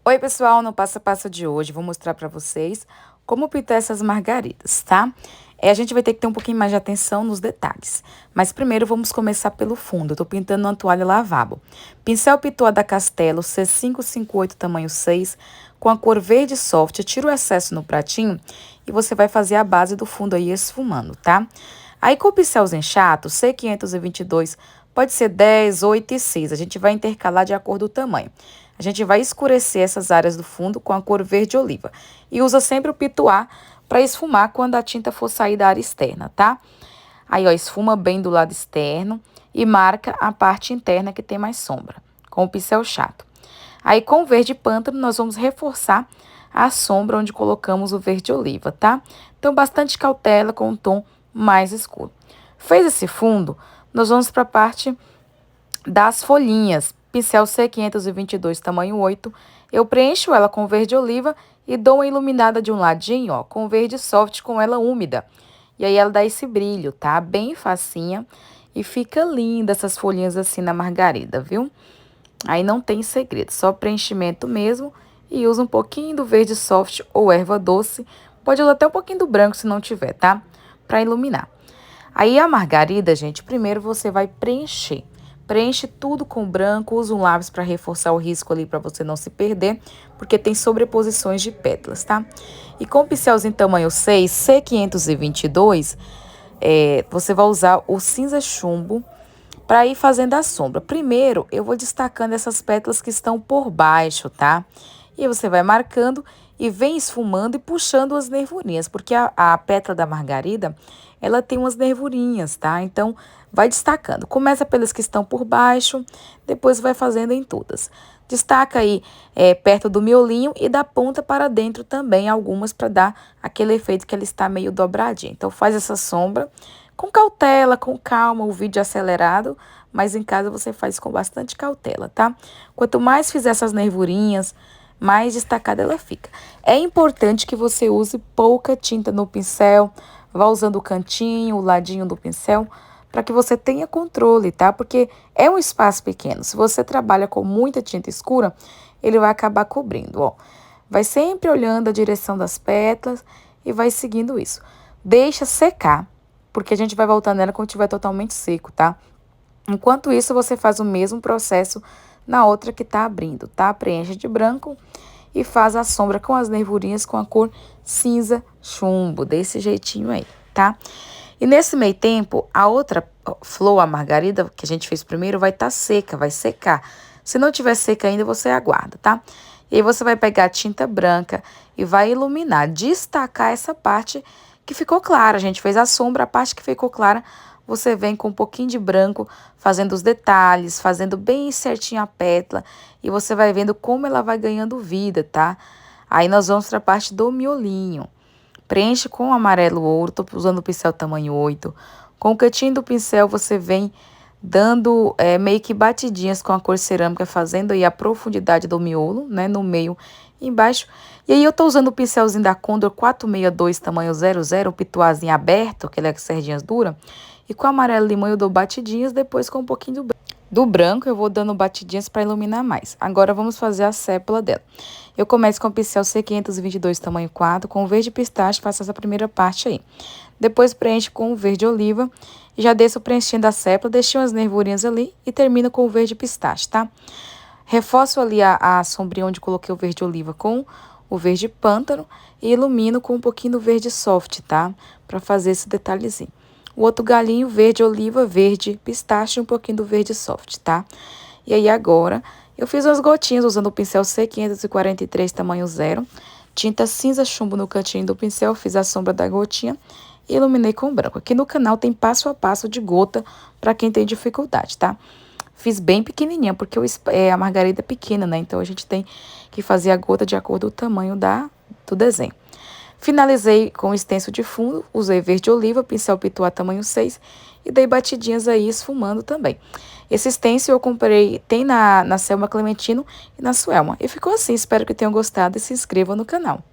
Oi, pessoal, no passo a passo de hoje vou mostrar para vocês como pintar essas margaridas, tá? A gente vai ter que ter um pouquinho mais de atenção nos detalhes. Mas primeiro vamos começar pelo fundo. Eu tô pintando uma toalha lavável. Pincel Piton da Castelo C558 tamanho 6, com a cor verde soft. Tira o excesso no pratinho e você vai fazer a base do fundo aí esfumando, tá? Aí com o pincelzinho chato, C522, pode ser 10, 8 e 6. A gente vai intercalar de acordo com o tamanho. A gente vai escurecer essas áreas do fundo com a cor verde oliva. E usa sempre o pituá para esfumar quando a tinta for sair da área externa, tá? Aí, ó, esfuma bem do lado externo e marca a parte interna que tem mais sombra, com o pincel chato. Aí, com o verde pântano, nós vamos reforçar a sombra onde colocamos o verde oliva, tá? Então, bastante cautela com um tom mais escuro. Fez esse fundo, nós vamos para a parte das folhinhas. Pincel C522 tamanho 8, eu preencho ela com verde oliva e dou uma iluminada de um ladinho, ó, com verde soft, com ela úmida. E aí ela dá esse brilho, tá? Bem facinha e fica linda essas folhinhas assim na margarida, viu? Aí não tem segredo, só preenchimento mesmo e usa um pouquinho do verde soft ou erva doce. Pode usar até um pouquinho do branco se não tiver, tá? Pra iluminar. Aí a margarida, gente, primeiro você vai preencher. Preenche tudo com branco, usa um lápis para reforçar o risco ali para você não se perder, porque tem sobreposições de pétalas, tá? E com o pincelzinho tamanho 6, C522, você vai usar o cinza chumbo para ir fazendo a sombra. Primeiro, eu vou destacando essas pétalas que estão por baixo, tá? E aí você vai marcando e vem esfumando e puxando as nervurinhas, porque a pétala da margarida, ela tem umas nervurinhas, tá? Então, vai destacando. Começa pelas que estão por baixo, depois vai fazendo em todas. Destaca aí perto do miolinho e da ponta para dentro também, algumas para dar aquele efeito que ela está meio dobradinha. Então, faz essa sombra com cautela, com calma, o vídeo acelerado, mas em casa você faz com bastante cautela, tá? Quanto mais fizer essas nervurinhas, mais destacada ela fica. É importante que você use pouca tinta no pincel, vá usando o cantinho, o ladinho do pincel, para que você tenha controle, tá? Porque é um espaço pequeno. Se você trabalha com muita tinta escura, ele vai acabar cobrindo, ó. Vai sempre olhando a direção das pétalas e vai seguindo isso. Deixa secar, porque a gente vai voltar nela quando estiver totalmente seco, tá? Enquanto isso, você faz o mesmo processo na outra que tá abrindo, tá? Preenche de branco e faz a sombra com as nervurinhas com a cor cinza chumbo, desse jeitinho aí, tá? E nesse meio tempo, a outra flor, a margarida, que a gente fez primeiro, vai estar seca, vai secar. Se não tiver seca ainda, você aguarda, tá? E aí você vai pegar a tinta branca e vai iluminar, destacar essa parte que ficou clara. A gente fez a sombra, a parte que ficou clara, você vem com um pouquinho de branco, fazendo os detalhes, fazendo bem certinho a pétala. E você vai vendo como ela vai ganhando vida, tá? Aí nós vamos para a parte do miolinho. Preenche com amarelo ouro, tô usando o pincel tamanho 8. Com o cantinho do pincel você vem dando meio que batidinhas com a cor cerâmica, fazendo aí a profundidade do miolo, né, no meio e embaixo. E aí eu tô usando o pincelzinho da Condor 462 tamanho 00, o pituazinho aberto, que ele é com sardinhas duras. E com amarelo limão eu dou batidinhas, depois com um pouquinho do branco eu vou dando batidinhas para iluminar mais. Agora vamos fazer a sépula dela. Eu começo com o pincel C522 tamanho 4, com o verde pistache, faço essa primeira parte aí. Depois preencho com o verde oliva e já desço preenchendo a sépula, deixei umas nervurinhas ali e termino com o verde pistache, tá? Reforço ali a sombrinha onde coloquei o verde oliva com o verde pântano e ilumino com um pouquinho do verde soft, tá? Para fazer esse detalhezinho. O outro galinho, verde oliva, verde pistache e um pouquinho do verde soft, tá? E aí agora, eu fiz umas gotinhas usando o pincel C543 tamanho 0. Tinta cinza chumbo no cantinho do pincel, fiz a sombra da gotinha e iluminei com branco. Aqui no canal tem passo a passo de gota para quem tem dificuldade, tá? Fiz bem pequenininha, porque a margarida é pequena, né? Então, a gente tem que fazer a gota de acordo com o tamanho do desenho. Finalizei com o stencil de fundo, usei verde oliva, pincel Piton tamanho 6 e dei batidinhas aí esfumando também. Esse stencil eu comprei, tem na Selma Clementino e na Suelma. E ficou assim, espero que tenham gostado e se inscrevam no canal.